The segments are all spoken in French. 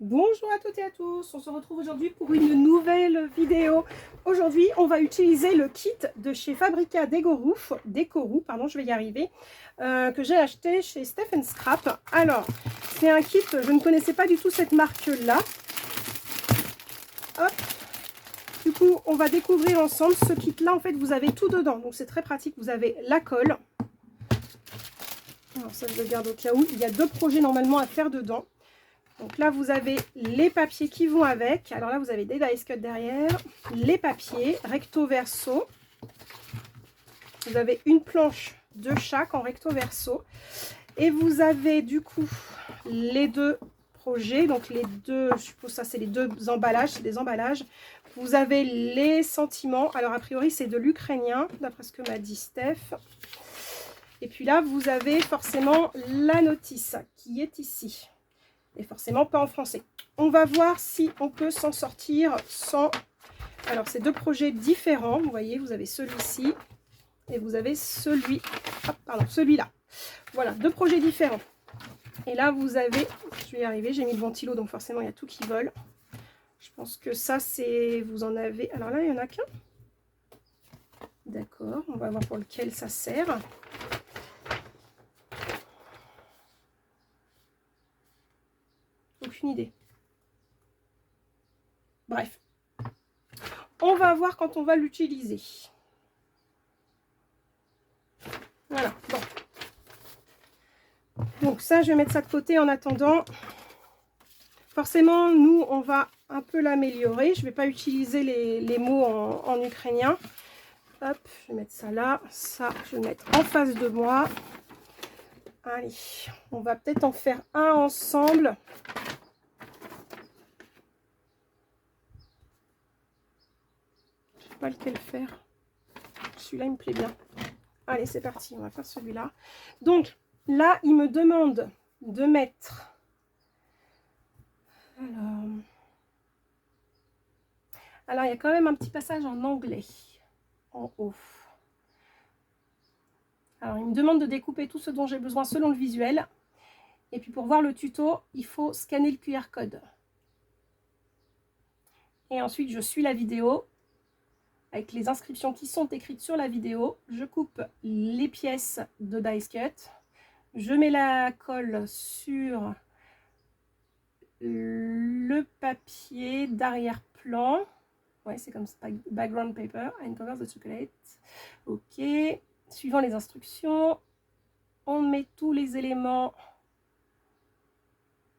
Bonjour à toutes et à tous, on se retrouve aujourd'hui pour une nouvelle vidéo. Aujourd'hui, on va utiliser le kit de chez Fabrica Decorou, pardon, je vais y arriver, que j'ai acheté chez Step & Scrap. Alors, c'est un kit, je ne connaissais pas du tout cette marque-là. Hop. Du coup, on va découvrir ensemble ce kit-là. En fait, vous avez tout dedans, donc c'est très pratique. Vous avez la colle. Alors ça, je le garde au cas où. Il y a 2 projets normalement à faire dedans. Donc là, vous avez les papiers qui vont avec. Alors là, vous avez des dice cut derrière, les papiers, recto verso. Vous avez une planche de chaque en recto verso. Et vous avez du coup les 2 projets. Donc les 2, je suppose ça c'est les 2 emballages, c'est des emballages. Vous avez les sentiments. Alors a priori, c'est de l'ukrainien, d'après ce que m'a dit Steph. Et puis là, vous avez forcément la notice qui est ici. Et forcément pas en français. On va voir si on peut s'en sortir sans... Alors, c'est 2 projets différents. Vous voyez, vous avez celui-ci et vous avez celui-là. Voilà, 2 projets différents. Et là, vous avez... Je vais y arriver, j'ai mis le ventilo, donc forcément, il y a tout qui vole. Je pense que ça, c'est... Vous en avez... Alors là, il n'y en a qu'un. D'accord, on va voir pour lequel ça sert. Aucune idée. Bref. On va voir quand on va l'utiliser. Voilà. Bon. Donc ça, je vais mettre ça de côté en attendant. Forcément, nous, on va un peu l'améliorer. Je ne vais pas utiliser les mots en ukrainien. Hop, je vais mettre ça là. Ça, je vais le mettre en face de moi. Allez, on va peut-être en faire un ensemble. Je ne sais pas lequel faire. Celui-là, il me plaît bien. Allez, c'est parti, on va faire celui-là. Donc, là, il me demande de mettre... Alors, il y a quand même un petit passage en anglais, en haut. Alors, il me demande de découper tout ce dont j'ai besoin selon le visuel. Et puis, pour voir le tuto, il faut scanner le QR code. Et ensuite, je suis la vidéo avec les inscriptions qui sont écrites sur la vidéo. Je coupe les pièces de dice cut. Je mets la colle sur le papier d'arrière-plan. Ouais, c'est comme ça, background paper and cover the chocolate. Ok, suivant les instructions, on met tous les éléments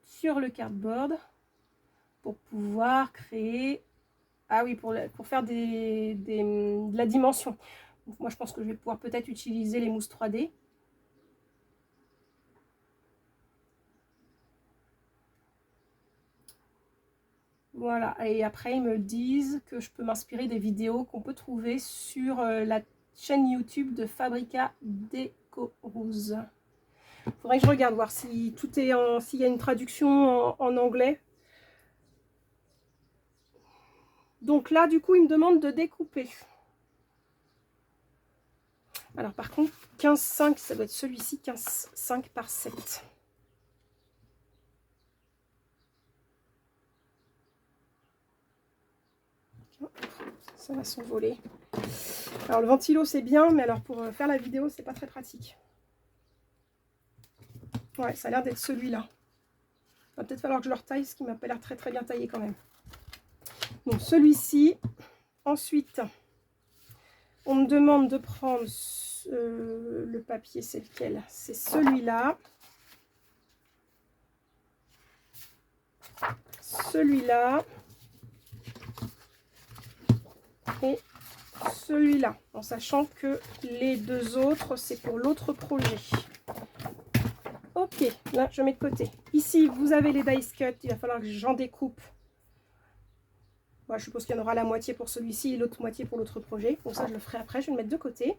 sur le cardboard pour pouvoir créer... Ah oui, pour faire de la dimension. Donc moi, je pense que je vais pouvoir peut-être utiliser les mousses 3D. Voilà, et après ils me disent que je peux m'inspirer des vidéos qu'on peut trouver sur la chaîne YouTube de Fabrica Decorou. Il faudrait que je regarde, voir si tout est s'il y a une traduction en anglais. Donc là, du coup, il me demande de découper. Alors par contre, 15,5, ça doit être celui-ci, 15,5 par 7. Ça va s'envoler. Alors le ventilo c'est bien, mais alors pour faire la vidéo c'est pas très pratique. Ouais, ça a l'air d'être celui-là. Il va peut-être falloir que je le retaille, ce qui m'a pas l'air très très bien taillé quand même. Donc celui-ci. Ensuite, on me demande de prendre le papier, c'est lequel? C'est celui-là. Celui-là. Et celui-là, en sachant que les 2 autres, c'est pour l'autre projet. Ok, là, je mets de côté. Ici, vous avez les dice cut. Il va falloir que j'en découpe. Bon, je suppose qu'il y en aura la moitié pour celui-ci et l'autre moitié pour l'autre projet. Pour ça, je le ferai après. Je vais le mettre de côté.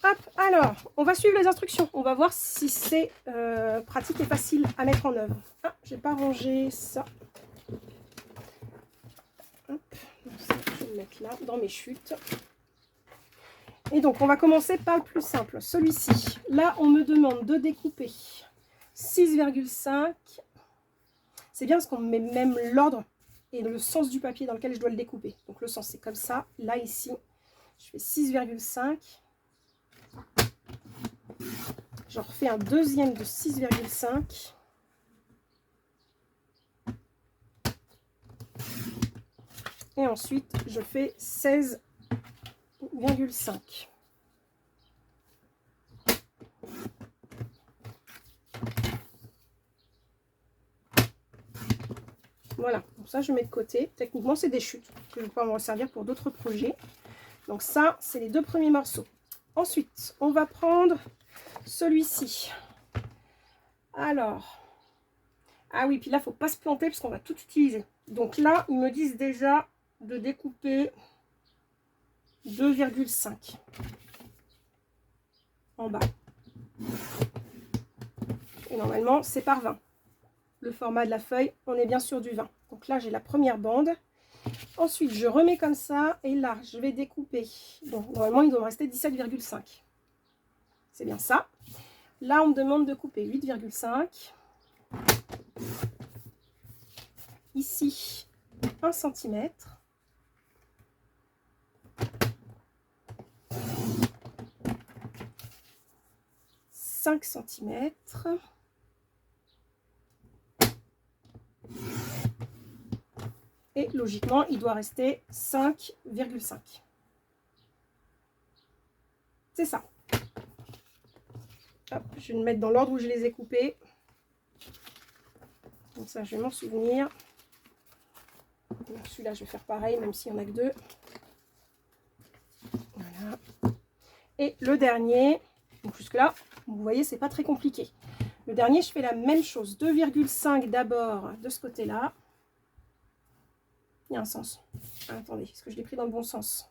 Hop, alors, on va suivre les instructions. On va voir si c'est pratique et facile à mettre en œuvre. Ah, j'ai pas rangé ça. Hop, ça, je vais le mettre là, dans mes chutes. Et donc, on va commencer par le plus simple, celui-ci. Là, on me demande de découper 6,5 C'est bien parce qu'on met même l'ordre et le sens du papier dans lequel je dois le découper. Donc le sens c'est comme ça. Là ici, je fais 6,5. J'en refais un deuxième de 6,5. Et ensuite, je fais 16,5. Voilà, donc ça je mets de côté. Techniquement, c'est des chutes. Je vais pouvoir m'en servir pour d'autres projets. Donc ça, c'est les 2 premiers morceaux. Ensuite, on va prendre celui-ci. Alors, ah oui, puis là, il ne faut pas se planter parce qu'on va tout utiliser. Donc là, ils me disent déjà de découper 2,5 en bas. Et normalement, c'est par 20. Le format de la feuille, on est bien sûr du 20. Donc là, j'ai la première bande. Ensuite, je remets comme ça. Et là, je vais découper. Donc, normalement, il doit me rester 17,5. C'est bien ça. Là, on me demande de couper 8,5. Ici, 1 cm. ,5 cm. Et logiquement, il doit rester 5,5. C'est ça. Hop, je vais le mettre dans l'ordre où je les ai coupés. Comme ça, je vais m'en souvenir. Celui-là, je vais faire pareil, même s'il n'y en a que 2. Voilà. Et le dernier, donc jusque-là, vous voyez, c'est pas très compliqué. Le dernier, je fais la même chose. 2,5 d'abord de ce côté-là. Il y a un sens. Ah, attendez, est-ce que je l'ai pris dans le bon sens?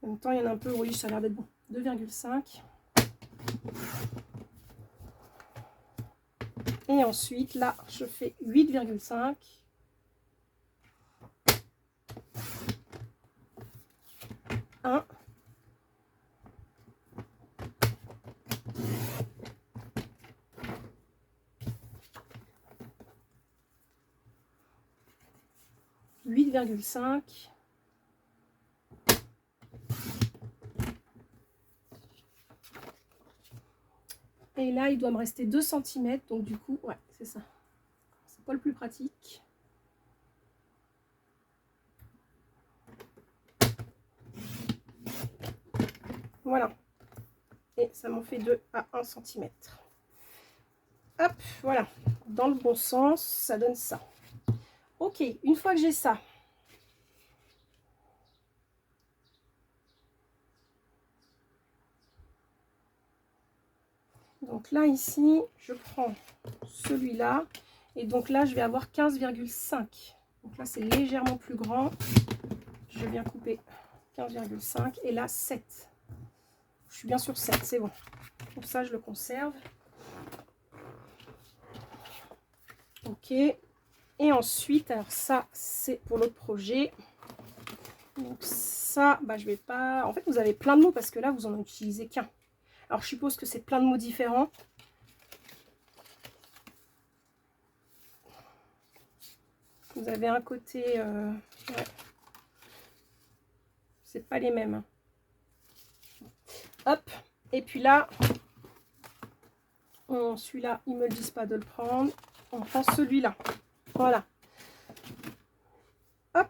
En même temps, il y en a un peu, oui, ça a l'air d'être bon. 2,5. Et ensuite, là, je fais 8,5. Un. ,5. Et là, il doit me rester 2 cm. Donc, du coup, ouais, c'est ça. C'est pas le plus pratique. Voilà. Et ça m'en fait 2 à 1 cm. Hop, voilà. Dans le bon sens, ça donne ça. Ok, une fois que j'ai ça, donc là, ici, je prends celui-là. Et donc là, je vais avoir 15,5. Donc là, c'est légèrement plus grand. Je viens couper 15,5. Et là, 7. Je suis bien sur 7, c'est bon. Pour ça, je le conserve. Ok. Et ensuite, alors ça, c'est pour l'autre projet. Donc ça, bah, je vais pas... En fait, vous avez plein de mots parce que là, vous en utilisez qu'un. Alors, je suppose que c'est plein de mots différents. Vous avez un côté... ouais. C'est pas les mêmes. Hein. Hop. Et puis là, celui-là, ils me le disent pas de le prendre. On prend celui-là. Voilà. Hop.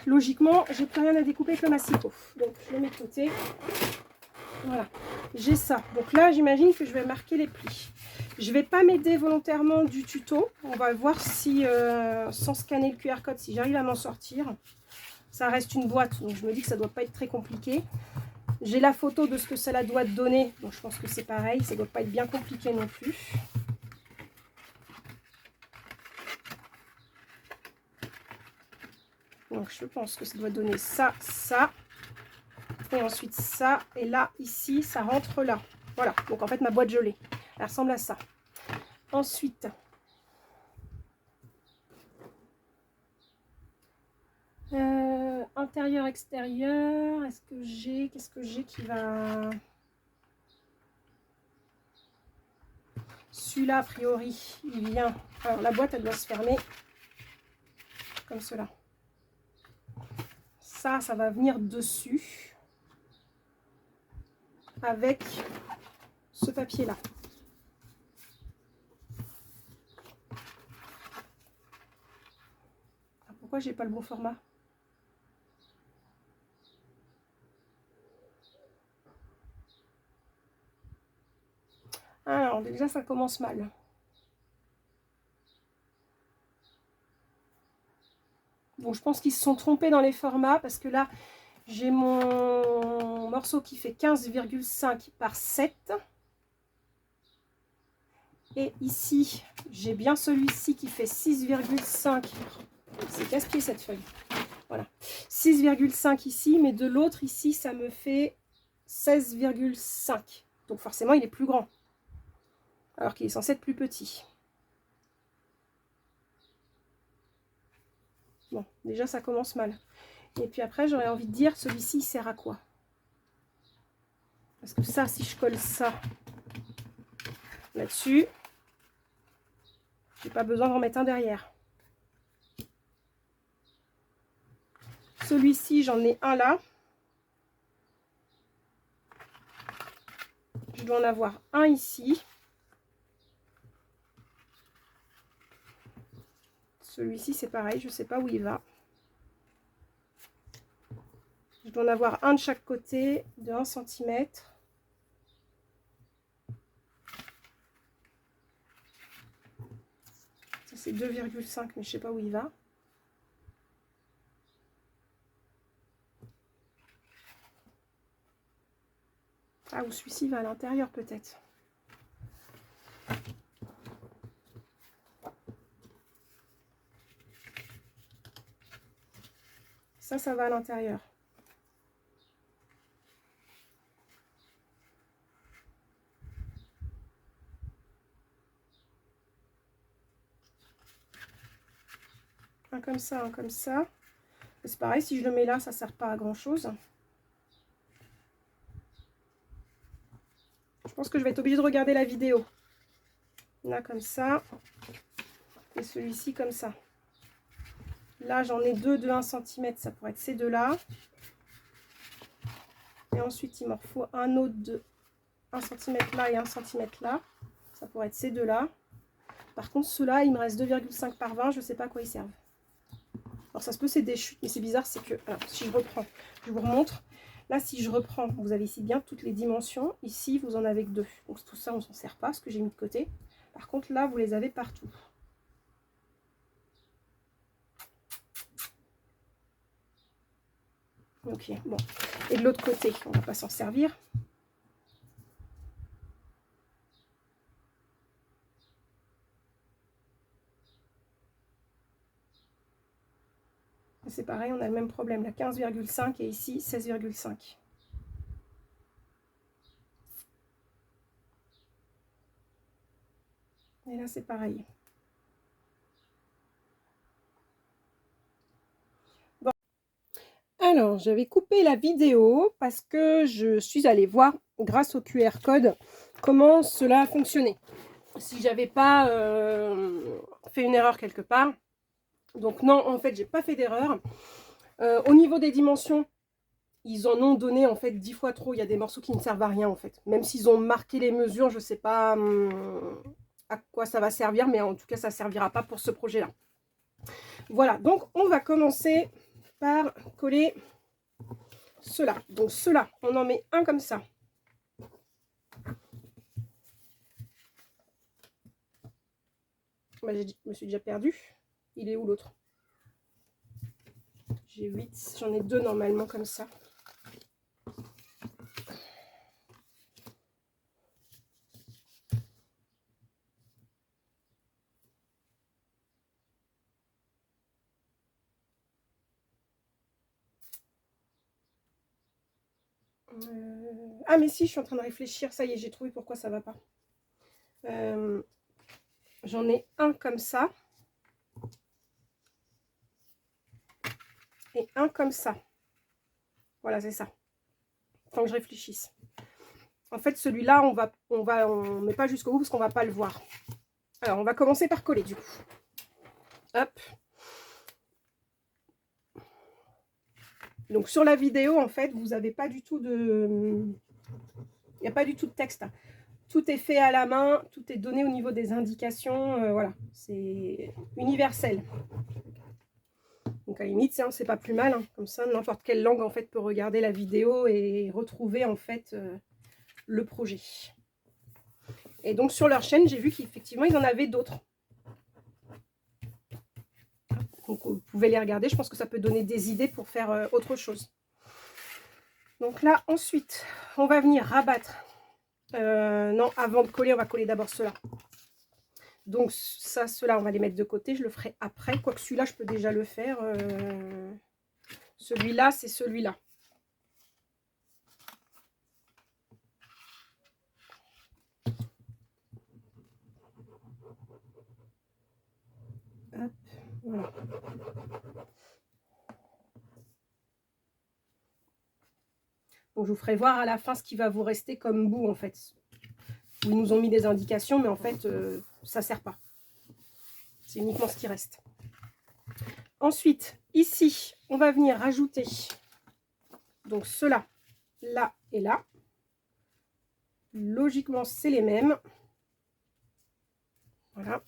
Logiquement, j'ai plus rien à découper avec le massicot. Donc, je le mets de côté. Voilà. J'ai ça. Donc là, j'imagine que je vais marquer les plis. Je vais pas m'aider volontairement du tuto. On va voir si, sans scanner le QR code, si j'arrive à m'en sortir. Ça reste une boîte, donc je me dis que ça doit pas être très compliqué. J'ai la photo de ce que cela doit donner, donc je pense que c'est pareil. Ça doit pas être bien compliqué non plus. Donc je pense que ça doit donner ça, ça. Et ensuite ça. Et là, ici, ça rentre là. Voilà. Donc en fait, ma boîte gelée, elle ressemble à ça. Ensuite, intérieur, extérieur. Est-ce que j'ai... Qu'est-ce que j'ai qui va... Celui-là, a priori, il vient... Alors, la boîte, elle doit se fermer comme cela. Ça va venir dessus avec ce papier-là. Pourquoi j'ai pas le bon format? Alors, déjà, ça commence mal. Bon, je pense qu'ils se sont trompés dans les formats parce que là, j'ai mon morceau qui fait 15,5 par 7. Et ici, j'ai bien celui-ci qui fait 6,5. C'est casse-pied cette feuille. Voilà. 6,5 ici, mais de l'autre ici, ça me fait 16,5. Donc forcément, il est plus grand. Alors qu'il est censé être plus petit. Bon, déjà, ça commence mal. Et puis après, j'aurais envie de dire, celui-ci, il sert à quoi? Parce que ça, si je colle ça là-dessus, j'ai pas besoin d'en mettre un derrière. Celui-ci, j'en ai un là. Je dois en avoir un ici. Celui-ci, c'est pareil, je ne sais pas où il va. Je dois en avoir un de chaque côté de 1 cm. Ça, c'est 2,5, mais je ne sais pas où il va. Ah, ou celui-ci va à l'intérieur peut-être. Ça va à l'intérieur. Un comme ça, un comme ça. C'est pareil, si je le mets là, ça ne sert pas à grand chose. Je pense que je vais être obligée de regarder la vidéo. Là, comme ça. Et celui-ci, comme ça. Là, j'en ai deux de 1 cm. Ça pourrait être ces deux-là. Et ensuite, il me faut un autre de 1 cm là et 1 cm là. Ça pourrait être ces deux-là. Par contre, ceux-là, il me reste 2,5 par 20. Je ne sais pas à quoi ils servent. Alors, ça se peut, c'est des chutes. Mais c'est bizarre, c'est que... Alors, si je reprends, je vous remontre. Là, si je reprends, vous avez ici bien toutes les dimensions. Ici, vous en avez que 2. Donc, tout ça, on ne s'en sert pas, ce que j'ai mis de côté. Par contre, là, vous les avez partout. Ok, bon. Et de l'autre côté, on ne va pas s'en servir. C'est pareil, on a le même problème. Là, 15,5 et ici, 16,5. Et là, c'est pareil. Bon. Alors, j'avais coupé la vidéo parce que je suis allée voir, grâce au QR code, comment cela fonctionnait. Si j'avais pas fait une erreur quelque part. Donc non, en fait, j'ai pas fait d'erreur. Au niveau des dimensions, ils en ont donné en fait 10 fois trop. Il y a des morceaux qui ne servent à rien en fait. Même s'ils ont marqué les mesures, je sais pas à quoi ça va servir, mais en tout cas, ça servira pas pour ce projet-là. Voilà, donc on va commencer par coller cela. Donc cela, on en met un comme ça. Bah, je me suis déjà perdue. Il est où l'autre? J'ai 8, j'en ai 2 normalement comme ça. Ah mais si, je suis en train de réfléchir, ça y est, j'ai trouvé pourquoi ça va pas. J'en ai un comme ça. Et un comme ça. Voilà, c'est ça. Tant que je réfléchisse. En fait, celui-là, on met pas jusqu'au bout parce qu'on va pas le voir. Alors, on va commencer par coller du coup. Hop. Donc, sur la vidéo, en fait, vous n'avez pas du tout de... Il n'y a pas du tout de texte. Tout est fait à la main, tout est donné au niveau des indications. Voilà, c'est universel. Donc, à la limite, c'est pas plus mal. Hein. Comme ça, n'importe quelle langue, en fait, peut regarder la vidéo et retrouver, en fait, le projet. Et donc, sur leur chaîne, j'ai vu qu'effectivement, ils en avaient d'autres. Donc, vous pouvez les regarder. Je pense que ça peut donner des idées pour faire autre chose. Donc là, ensuite, on va venir rabattre. Non, avant de coller, on va coller d'abord cela. Donc ça, cela, on va les mettre de côté. Je le ferai après. Quoique celui-là, je peux déjà le faire. Celui-là, c'est celui-là. Hop, voilà. Donc, je vous ferai voir à la fin ce qui va vous rester comme bout, en fait. Ils nous ont mis des indications, mais en fait, ça ne sert pas. C'est uniquement ce qui reste. Ensuite, ici, on va venir rajouter donc cela, là et là. Logiquement, c'est les mêmes. Voilà.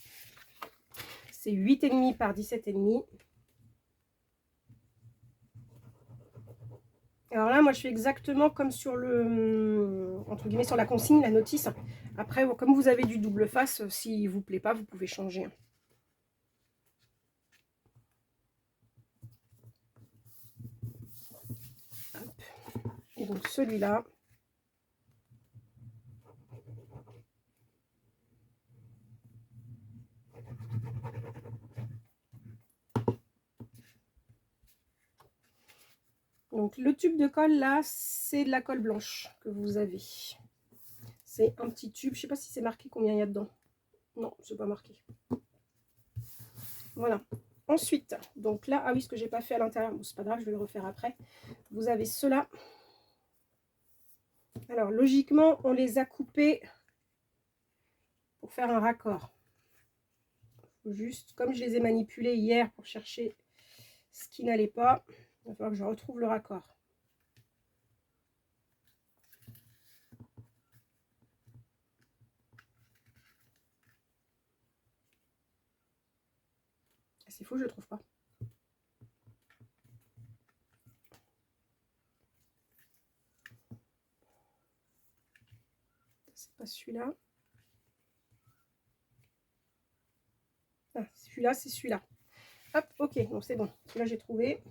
C'est 8,5 par 17,5. Alors là, moi, je fais exactement comme sur le, entre guillemets, sur la consigne, la notice. Après, comme vous avez du double face, s'il ne vous plaît pas, vous pouvez changer. Et donc, celui-là. Donc, le tube de colle, là, c'est de la colle blanche que vous avez. C'est un petit tube. Je ne sais pas si c'est marqué combien il y a dedans. Non, c'est pas marqué. Voilà. Ensuite, donc là, ah oui, ce que j'ai pas fait à l'intérieur, bon, c'est pas grave, je vais le refaire après. Vous avez cela. Alors, logiquement, on les a coupés pour faire un raccord. Juste, comme je les ai manipulés hier pour chercher ce qui n'allait pas, il va falloir que je retrouve le raccord. C'est faux, je ne le trouve pas. C'est pas celui-là. Ah, celui-là, c'est celui-là. Hop, ok, donc c'est bon. Celui-là, j'ai trouvé.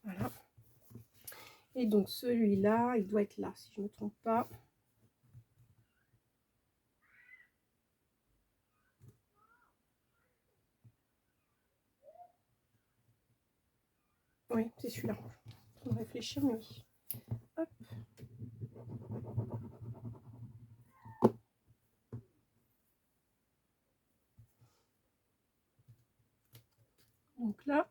Voilà. Et donc celui-là, il doit être là, si je ne me trompe pas. Oui, c'est celui-là. Je vais réfléchir, mais oui. Hop. Donc là,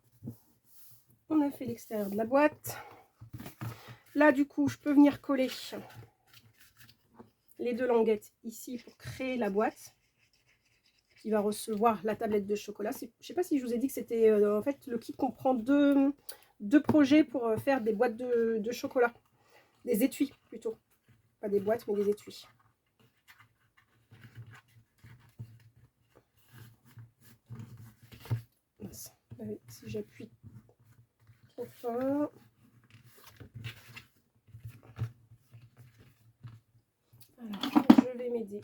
on a fait l'extérieur de la boîte. Là, du coup, je peux venir coller les deux languettes ici pour créer la boîte qui va recevoir la tablette de chocolat. Je ne sais pas si je vous ai dit que c'était en fait le kit comprend deux projets pour faire des boîtes de chocolat. Des étuis plutôt. Pas des boîtes, mais des étuis. Si j'appuie trop fort. Alors, je vais m'aider.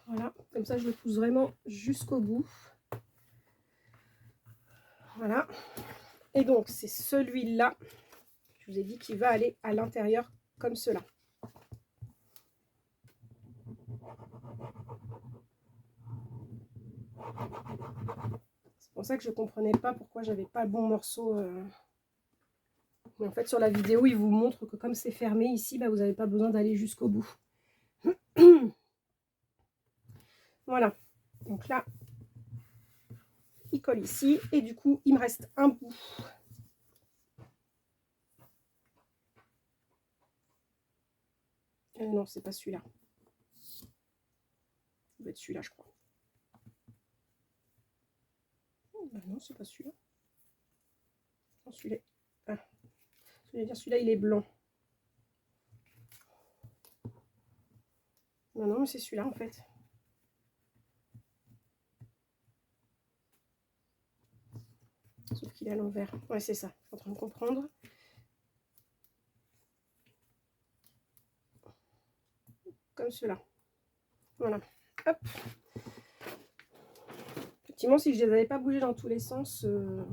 Voilà, comme ça je le pousse vraiment jusqu'au bout. Voilà. Et donc c'est celui-là, je vous ai dit qu'il va aller à l'intérieur comme cela. C'est pour ça que je ne comprenais pas pourquoi j'avais pas le bon morceau Mais en fait, sur la vidéo, il vous montre que comme c'est fermé ici, bah, vous n'avez pas besoin d'aller jusqu'au bout. Voilà. Donc là, il colle ici. Et du coup, il me reste un bout. Non, c'est pas celui-là. Ça doit être celui-là, je crois. Non, c'est pas celui-là. Non, celui-là. Ah. Celui-là, il est blanc. Non, mais c'est celui-là, en fait. Sauf qu'il est à l'envers. Ouais, c'est ça. Je suis en train de comprendre. Comme cela. Voilà. Hop. Effectivement, si je ne les avais pas bougés dans tous les sens,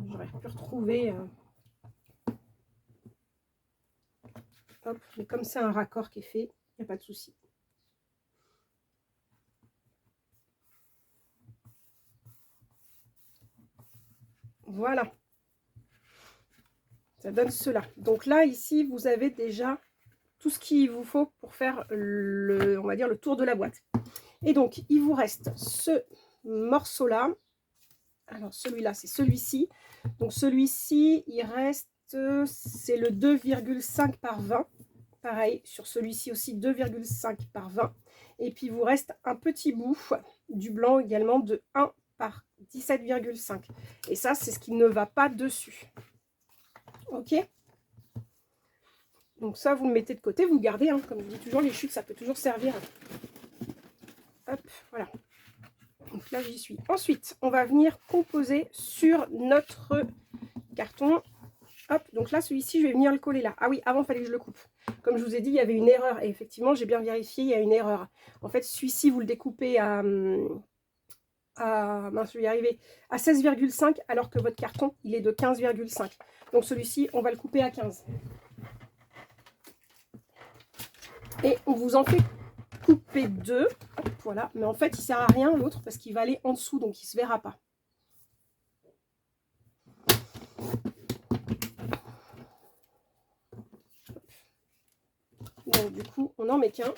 j'aurais pu retrouver... Hop. Mais comme c'est un raccord qui est fait, il n'y a pas de souci. Voilà. Ça donne cela. Donc là, ici, vous avez déjà tout ce qu'il vous faut pour faire le, on va dire, le tour de la boîte. Et donc, il vous reste ce morceau-là. Alors, celui-là, c'est celui-ci. Donc, celui-ci, il reste, c'est le 2,5 par 20. Pareil, sur celui-ci aussi, 2,5 par 20. Et puis, il vous reste un petit bout du blanc également de 1 par 17,5. Et ça, c'est ce qui ne va pas dessus. Ok? Donc ça, vous le mettez de côté, vous le gardez. Hein. Comme je dis toujours, les chutes, ça peut toujours servir. Hop, voilà. Donc là, j'y suis. Ensuite, on va venir composer sur notre carton. Hop, donc là, celui-ci, je vais venir le coller là. Ah oui, avant, il fallait que je le coupe. Comme je vous ai dit, il y avait une erreur. Et effectivement, j'ai bien vérifié, il y a une erreur. En fait, celui-ci, vous le découpez à mince, je vais y arriver, à 16,5, alors que votre carton, il est de 15,5. Donc celui-ci, on va le couper à 15. Et on vous en fait couper 2. Hop, voilà. Mais en fait, il ne sert à rien l'autre parce qu'il va aller en dessous, donc il ne se verra pas. Donc du coup, on n'en met qu'un.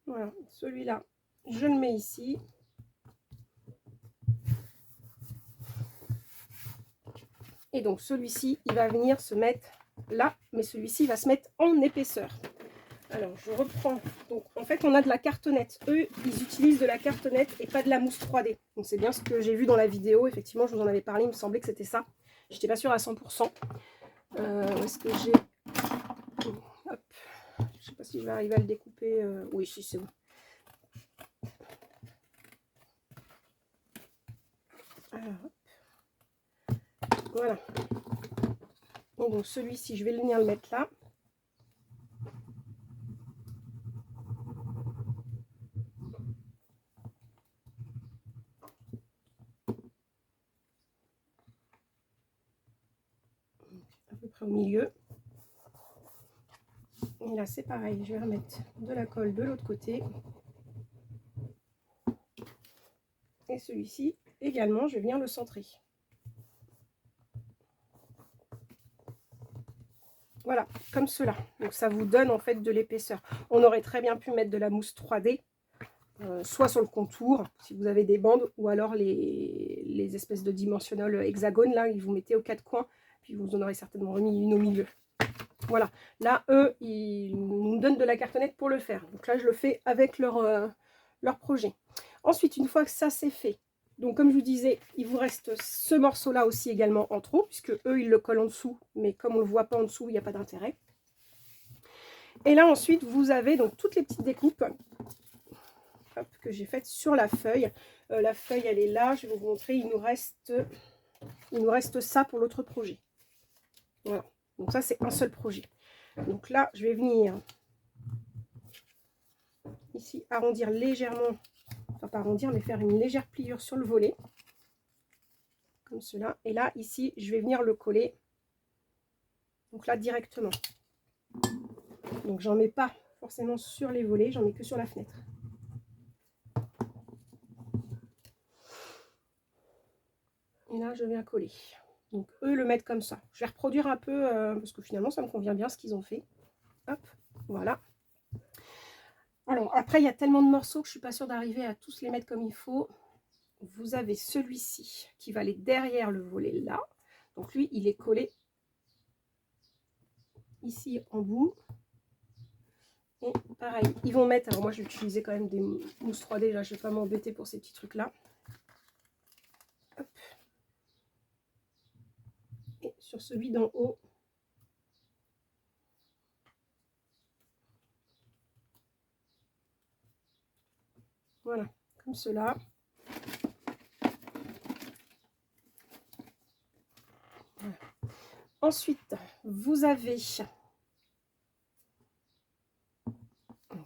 Voilà, celui-là, je le mets ici. Et donc celui-ci, il va venir se mettre là, mais celui-ci va se mettre en épaisseur. Alors, je reprends. Donc, en fait, on a de la cartonnette. Eux, ils utilisent de la cartonnette et pas de la mousse 3D. Donc, c'est bien ce que j'ai vu dans la vidéo. Effectivement, je vous en avais parlé. Il me semblait que c'était ça. Je n'étais pas sûre à 100%. Où est-ce que j'ai... Hop. Je ne sais pas si je vais arriver à le découper. Oui, si, c'est bon. Alors, hop. Voilà. Et donc, celui-ci, je vais venir le mettre là. À peu près au milieu. Et là, c'est pareil. Je vais remettre de la colle de l'autre côté. Et celui-ci, également, je vais venir le centrer. Voilà, comme cela. Donc ça vous donne en fait de l'épaisseur. On aurait très bien pu mettre de la mousse 3D, soit sur le contour, si vous avez des bandes, ou alors les espèces de dimensionnels hexagones, là, ils vous mettez aux quatre coins, puis vous en aurez certainement remis une au milieu. Voilà, là, eux, ils nous donnent de la cartonnette pour le faire. Donc là, je le fais avec leur projet. Ensuite, une fois que ça c'est fait, donc comme je vous disais, il vous reste ce morceau-là aussi également en trop, puisque eux, ils le collent en dessous, mais comme on ne le voit pas en dessous, il n'y a pas d'intérêt. Et là, ensuite, vous avez donc toutes les petites découpes hop, que j'ai faites sur la feuille. La feuille, elle est là, je vais vous montrer, il nous reste ça pour l'autre projet. Voilà, donc ça, c'est un seul projet. Donc là, je vais venir ici arrondir légèrement, enfin pas arrondir, mais faire une légère pliure sur le volet. comme cela. Et là, ici, je vais venir le coller. Donc là, directement. Donc, j'en mets pas forcément sur les volets, j'en mets que sur la fenêtre. Et là, je viens coller. Donc, eux le mettent comme ça. Je vais reproduire un peu, parce que finalement, ça me convient bien ce qu'ils ont fait. Hop, voilà. Alors, après, il y a tellement de morceaux que je ne suis pas sûre d'arriver à tous les mettre comme il faut. Vous avez celui-ci qui va aller derrière le volet là. Donc, lui, il est collé ici en bout. Et pareil, ils vont mettre... Alors, moi, je vais utiliser quand même des mousses 3D. Là, je ne vais pas m'embêter pour ces petits trucs-là. Hop. Et sur celui d'en haut, voilà, comme cela. Voilà. Ensuite, vous avez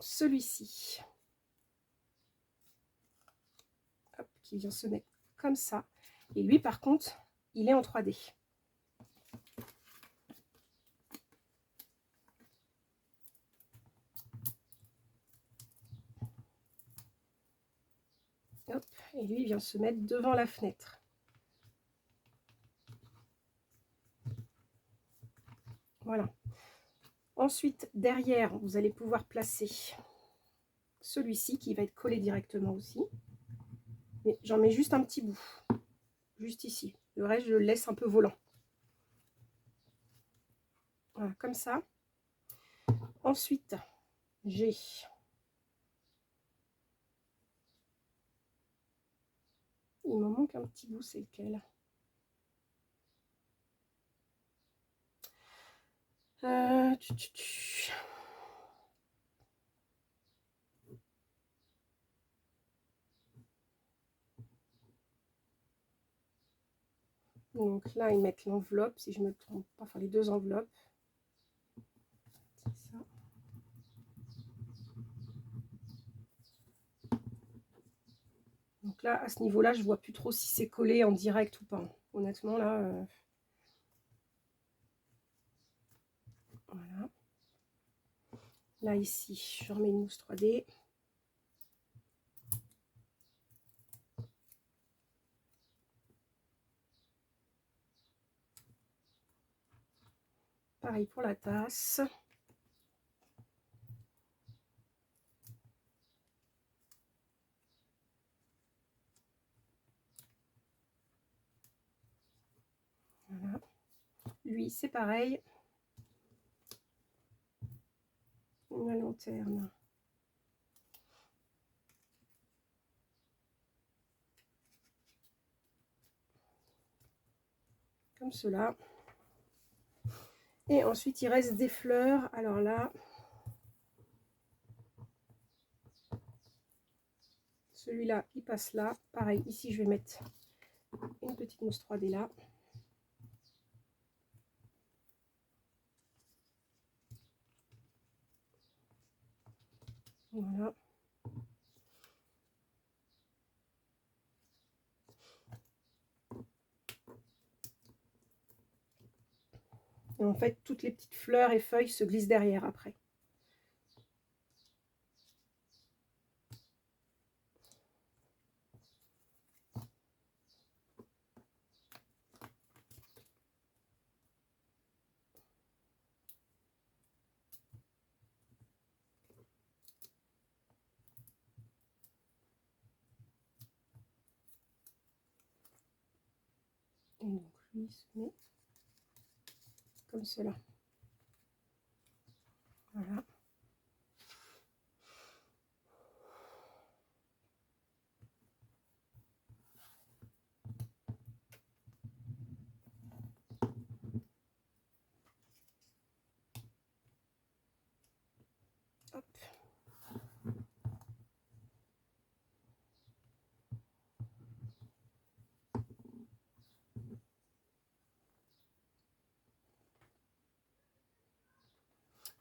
celui-ci qui vient se mettre comme ça. Et lui, par contre, il est en 3D. Hop, et lui, il vient se mettre devant la fenêtre. Voilà. Ensuite, derrière, vous allez pouvoir placer celui-ci qui va être collé directement aussi. Mais j'en mets juste un petit bout, juste ici. Le reste, je le laisse un peu volant. Voilà, comme ça. Ensuite, j'ai il m'en manque un petit bout, c'est lequel? Donc là, ils mettent l'enveloppe, si je me trompe pas, enfin les deux enveloppes. C'est ça. Donc là, à ce niveau-là, je vois plus trop si c'est collé en direct ou pas. Honnêtement, là... Voilà. Là, ici, je remets une mousse 3D. Pareil pour la tasse. Voilà. Lui, c'est pareil. La lanterne. Comme cela. Et ensuite, il reste des fleurs. Alors là, celui-là, il passe là. Pareil, ici, je vais mettre une petite mousse 3D là. Voilà. Et en fait, toutes les petites fleurs et feuilles se glissent derrière après. Et donc, lui, il se met comme cela. Voilà. Hop.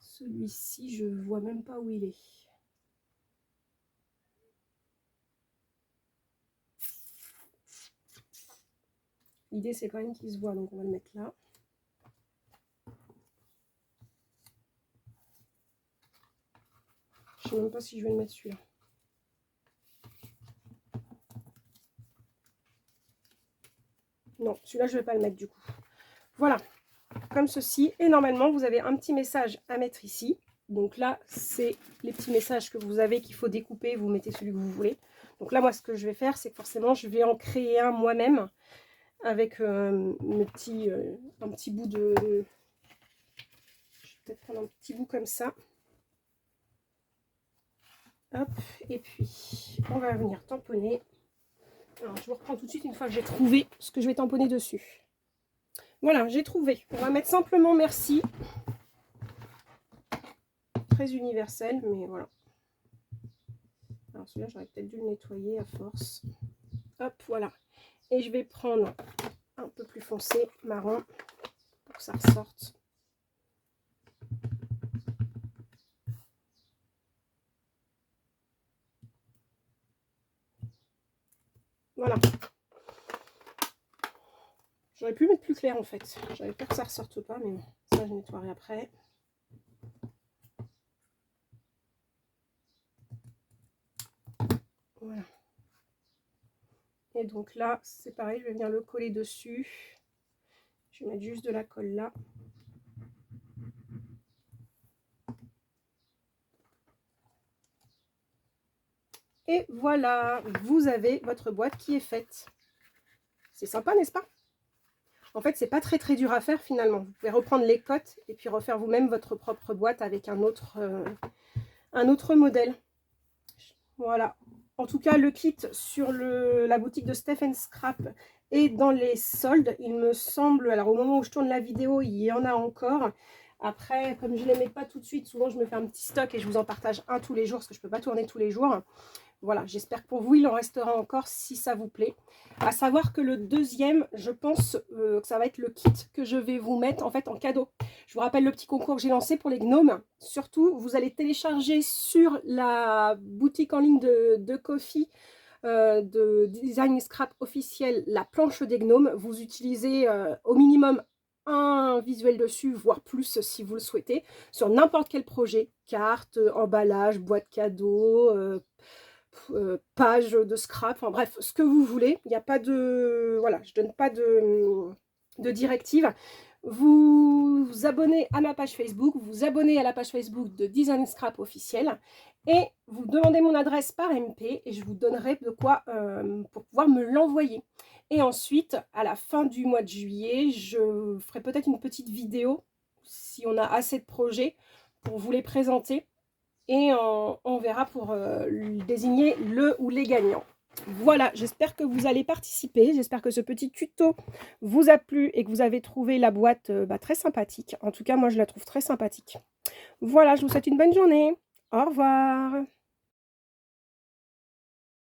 Celui-ci, je vois même pas où il est. L'idée, c'est quand même qu'il se voit, donc on va le mettre là. Je ne sais même pas si je vais le mettre celui-là. Non, celui-là, je ne vais pas le mettre du coup. Voilà, comme ceci. Et normalement, vous avez un petit message à mettre ici. Donc là, c'est les petits messages que vous avez qu'il faut découper. Vous mettez celui que vous voulez. Donc là, moi, ce que je vais faire, c'est que forcément, je vais en créer un moi-même avec un petit bout de... Je vais peut-être prendre un petit bout comme ça. Hop, et puis, on va venir tamponner. Alors, je vous reprends tout de suite une fois que j'ai trouvé ce que je vais tamponner dessus. Voilà, j'ai trouvé. On va mettre simplement merci. Très universel, mais voilà. Alors celui-là, j'aurais peut-être dû le nettoyer à force. Hop, voilà. Et je vais prendre un peu plus foncé, marron, pour que ça ressorte. Voilà. J'aurais pu mettre plus clair en fait. J'avais peur que ça ressorte pas, mais bon, ça je nettoierai après. Voilà. Et donc là, c'est pareil, je vais venir le coller dessus. Je vais mettre juste de la colle là. Et voilà, vous avez votre boîte qui est faite. C'est sympa, n'est-ce pas? En fait, c'est pas très dur à faire finalement. Vous pouvez reprendre les cotes et puis refaire vous-même votre propre boîte avec un autre modèle. Voilà. En tout cas, le kit sur la boutique de Steph & Scrap est dans les soldes. Il me semble, alors au moment où je tourne la vidéo, il y en a encore. Après, comme je ne les mets pas tout de suite, souvent je me fais un petit stock et je vous en partage un tous les jours parce que je ne peux pas tourner tous les jours. Voilà, j'espère que pour vous, il en restera encore si ça vous plaît. À savoir que le deuxième, je pense que ça va être le kit que je vais vous mettre en fait en cadeau. Je vous rappelle le petit concours que j'ai lancé pour les gnomes. Surtout, vous allez télécharger sur la boutique en ligne de Ko-fi de Design Scrap officiel la planche des gnomes. Vous utilisez au minimum un visuel dessus, voire plus si vous le souhaitez, sur n'importe quel projet, carte, emballage, boîte cadeau, page de scrap, enfin bref, ce que vous voulez. Il n'y a pas de... Voilà, je donne pas de directive. Vous vous abonnez à ma page Facebook, vous vous abonnez à la page Facebook de Design Scrap officiel et vous demandez mon adresse par MP et je vous donnerai de quoi pour pouvoir me l'envoyer. Et ensuite, à la fin du mois de juillet, je ferai peut-être une petite vidéo si on a assez de projets pour vous les présenter. Et on verra pour désigner le ou les gagnants. Voilà, j'espère que vous allez participer. J'espère que ce petit tuto vous a plu et que vous avez trouvé la boîte très sympathique. En tout cas, moi, je la trouve très sympathique. Voilà, je vous souhaite une bonne journée. Au revoir.